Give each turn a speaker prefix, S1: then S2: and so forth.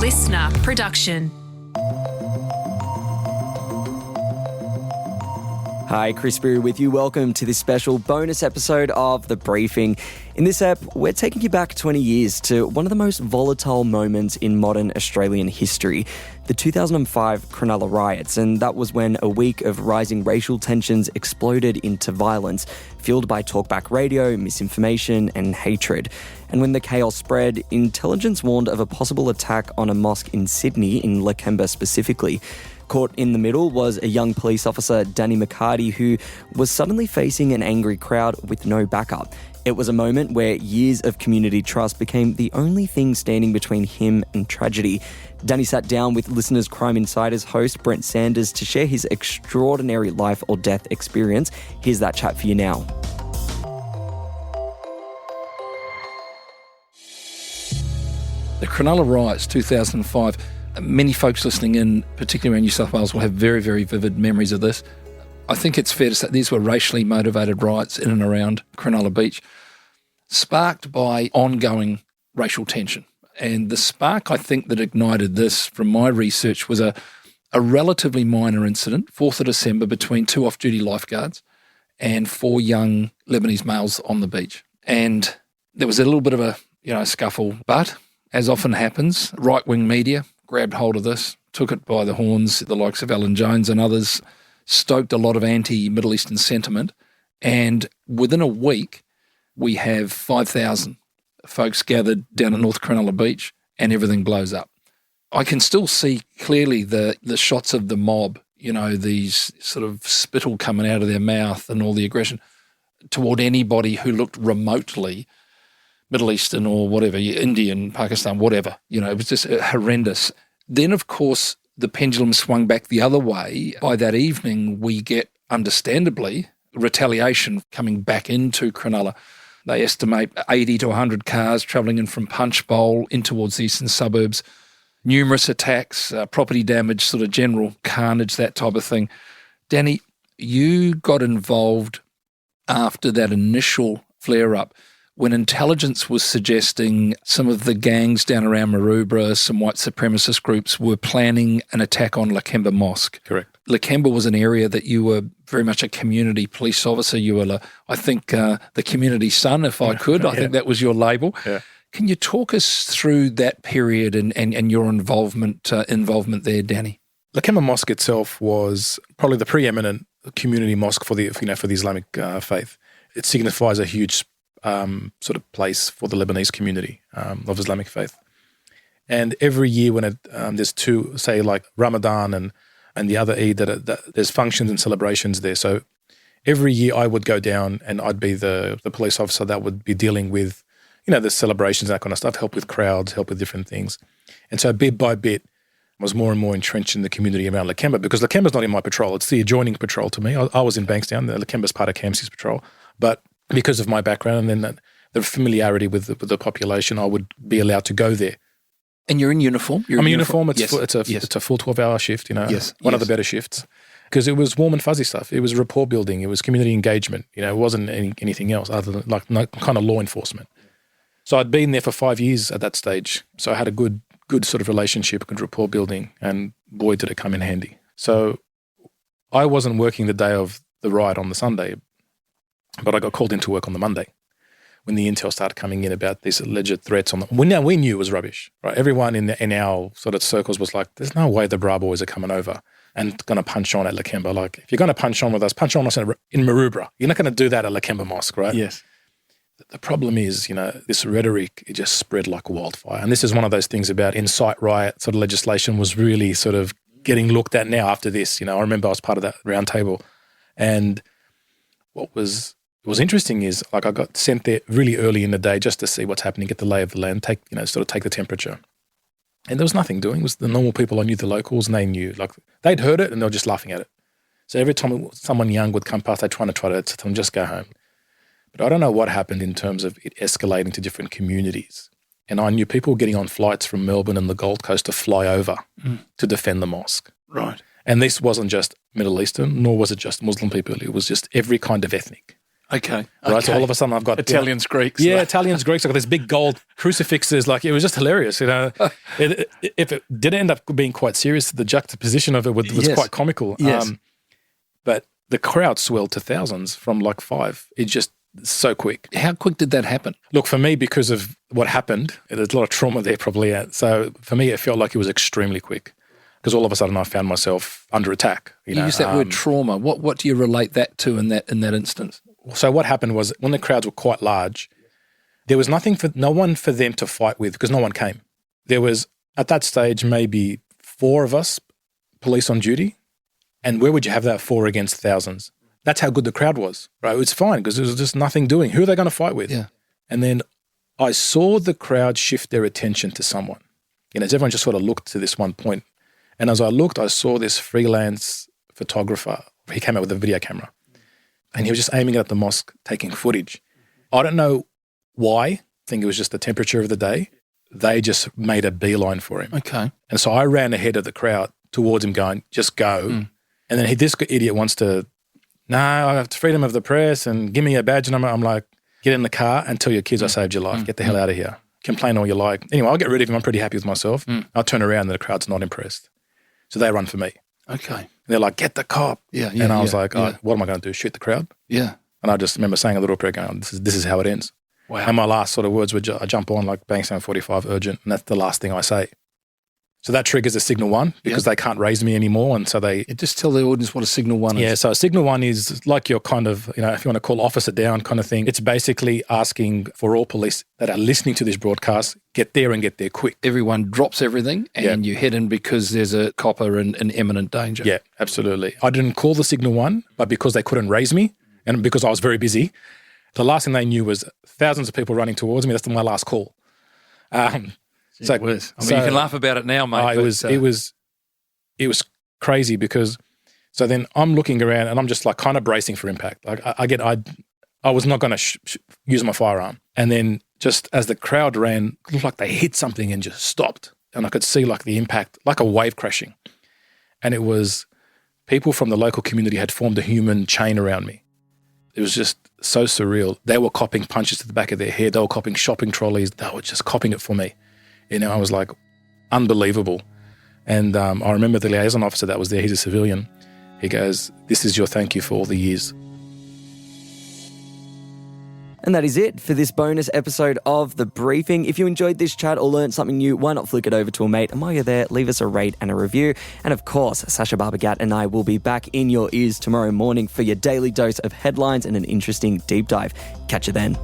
S1: listener production.
S2: Hi, Chris Berry with you. Welcome to this special bonus episode of The Briefing. In this ep, we're taking you back 20 years to one of the most volatile moments in modern Australian history, the 2005 Cronulla riots, and that was when a week of rising racial tensions exploded into violence, fueled by talkback radio, misinformation and hatred. And when the chaos spread, intelligence warned of a possible attack on a mosque in Sydney, in Lakemba specifically. Caught in the middle was a young police officer, Danny Mikati, who was suddenly facing an angry crowd with no backup. It was a moment where years of community trust became the only thing standing between him and tragedy. Danny sat down with Listeners Crime Insiders host Brent Sanders to share his extraordinary life or death experience. Here's that chat for you now.
S3: The Cronulla riots, 2005, many folks listening in, particularly around New South Wales, will have very, very vivid memories of this. I think it's fair to say these were racially motivated riots in and around Cronulla Beach, sparked by ongoing racial tension. And the spark, I think, that ignited this, from my research, was a relatively minor incident, 4th of December, between two off-duty lifeguards and four young Lebanese males on the beach. And there was a little bit of a scuffle, but as often happens, right-wing media grabbed hold of this, took it by the horns, the likes of Alan Jones and others, stoked a lot of anti-Middle Eastern sentiment, and within a week, we have 5,000 folks gathered down at North Cronulla Beach, and everything blows up. I can still see clearly the shots of the mob, these sort of spittle coming out of their mouth and all the aggression toward anybody who looked remotely Middle Eastern or whatever, Indian, Pakistan, whatever. It was just horrendous. Then, of course, the pendulum swung back the other way. By that evening, we get, understandably, retaliation coming back into Cronulla. They estimate 80 to 100 cars travelling in from Punchbowl in towards the eastern suburbs, numerous attacks, property damage, sort of general carnage, that type of thing. Danny, you got involved after that initial flare-up, when intelligence was suggesting some of the gangs down around Maroubra, some white supremacist groups, were planning an attack on Lakemba Mosque.
S4: Correct.
S3: Lakemba was an area that you were very much a community police officer. You were, I think, the community son, if I could. I think that was your label.
S4: Yeah.
S3: Can you talk us through that period and your involvement there, Danny?
S4: Lakemba Mosque itself was probably the preeminent community mosque for the Islamic faith. It signifies a huge sort of place for the Lebanese community of Islamic faith. And every year when there's two, say like Ramadan and the other Eid, that there's functions and celebrations there. So every year I would go down and I'd be the police officer that would be dealing with, the celebrations, that kind of stuff, help with crowds, help with different things. And so bit by bit, I was more and more entrenched in the community around Lakemba, because Lakemba's not in my patrol. It's the adjoining patrol to me. I was in Bankstown. Lakemba's part of Campsey's patrol. But because of my background and then the familiarity with the population, I would be allowed to go there.
S3: And you're in uniform?
S4: I'm in uniform. It's
S3: Yes.
S4: it's a full 12-hour shift,
S3: Yes.
S4: One of the better shifts. Because it was warm and fuzzy stuff. It was rapport building. It was community engagement. It wasn't anything else other than kind of law enforcement. So I'd been there for 5 years at that stage. So I had a good sort of relationship, good rapport building, and boy, did it come in handy. So I wasn't working the day of the riot on the Sunday, but I got called into work on the Monday when the intel started coming in about these alleged threats we knew it was rubbish, right? Everyone in our sort of circles was like, there's no way the Bra boys are coming over and going to punch on at Lakemba. Like, if you're going to punch on with us, punch on us in Maroubra. You're not going to do that at Lakemba Mosque, right?
S3: Yes.
S4: The problem is, this rhetoric, it just spread like wildfire. And this is one of those things about incite riot sort of legislation was really sort of getting looked at now after this. I remember I was part of that round table. And what was interesting is, like, I got sent there really early in the day just to see what's happening, get the lay of the land, take the temperature. And there was nothing doing. It was the normal people. I knew the locals, and they knew. Like, they'd heard it and they were just laughing at it. So every time someone young would come past, they'd try to tell them, just go home. But I don't know what happened in terms of it escalating to different communities. And I knew people were getting on flights from Melbourne and the Gold Coast to fly over to defend the mosque.
S3: Right.
S4: And this wasn't just Middle Eastern, nor was it just Muslim people. It was just every kind of ethnic.
S3: Okay.
S4: Right, so all of a sudden I've got
S3: Italians, Greeks.
S4: Yeah, Italians, Greeks. I've got these big gold crucifixes. Like, it was just hilarious. If it did end up being quite serious, the juxtaposition of it was quite comical.
S3: Yes.
S4: But the crowd swelled to thousands from like 5. It just so quick.
S3: How quick did that happen?
S4: Look, for me, because of what happened, there's a lot of trauma there probably. So for me, it felt like it was extremely quick, because all of a sudden I found myself under attack.
S3: You use that word trauma. What do you relate that to in that instance?
S4: So what happened was, when the crowds were quite large, there was no one for them to fight with, because no one came. There was, at that stage, maybe 4 of us, police on duty, and where would you have that 4 against thousands? That's how good the crowd was, right? It was fine because there was just nothing doing. Who are they going to fight with?
S3: Yeah.
S4: And then I saw the crowd shift their attention to someone. As everyone just sort of looked to this one point. And as I looked, I saw this freelance photographer. He came out with a video camera. And he was just aiming at the mosque, taking footage. I don't know why. I think it was just the temperature of the day. They just made a beeline for him.
S3: Okay.
S4: And so I ran ahead of the crowd towards him going, just go. And then this idiot wants to, no, I have freedom of the press and give me a badge. And I'm like, get in the car and tell your kids I saved your life. Get the hell out of here. Complain all you like. Anyway, I'll get rid of him. I'm pretty happy with myself. I'll turn around and the crowd's not impressed. So they run for me.
S3: Okay.
S4: And they're like, get the cop.
S3: Yeah.
S4: And I was like, what am I going to do? Shoot the crowd?
S3: Yeah.
S4: And I just remember saying a little prayer going, this is how it ends.
S3: Wow.
S4: And my last sort of words were, I jump on like bang 745 urgent. And that's the last thing I say. So that triggers a signal 1 because they can't raise me anymore. And so
S3: just tell the audience what a signal 1 is.
S4: Yeah, so a signal 1 is like your kind of, if you want to call officer down kind of thing. It's basically asking for all police that are listening to this broadcast, get there and get there quick.
S3: Everyone drops everything and you head in because there's a copper in imminent danger.
S4: Yeah, absolutely. I didn't call the signal 1, but because they couldn't raise me and because I was very busy, the last thing they knew was thousands of people running towards me. That's my last call.
S3: So it was. You can laugh about it now, mate.
S4: It was crazy because so then I'm looking around and I'm just like kind of bracing for impact. Like I was not going to use my firearm, and then just as the crowd ran, it looked like they hit something and just stopped, and I could see like the impact, like a wave crashing, and it was people from the local community had formed a human chain around me. It was just so surreal. They were copping punches to the back of their head. They were copping shopping trolleys. They were just copping it for me. I was like, unbelievable. And I remember the liaison officer that was there, he's a civilian. He goes, this is your thank you for all the years.
S2: And that is it for this bonus episode of The Briefing. If you enjoyed this chat or learned something new, why not flick it over to a mate? And while you're there, leave us a rate and a review. And of course, Sasha Barbagat and I will be back in your ears tomorrow morning for your daily dose of headlines and an interesting deep dive. Catch you then.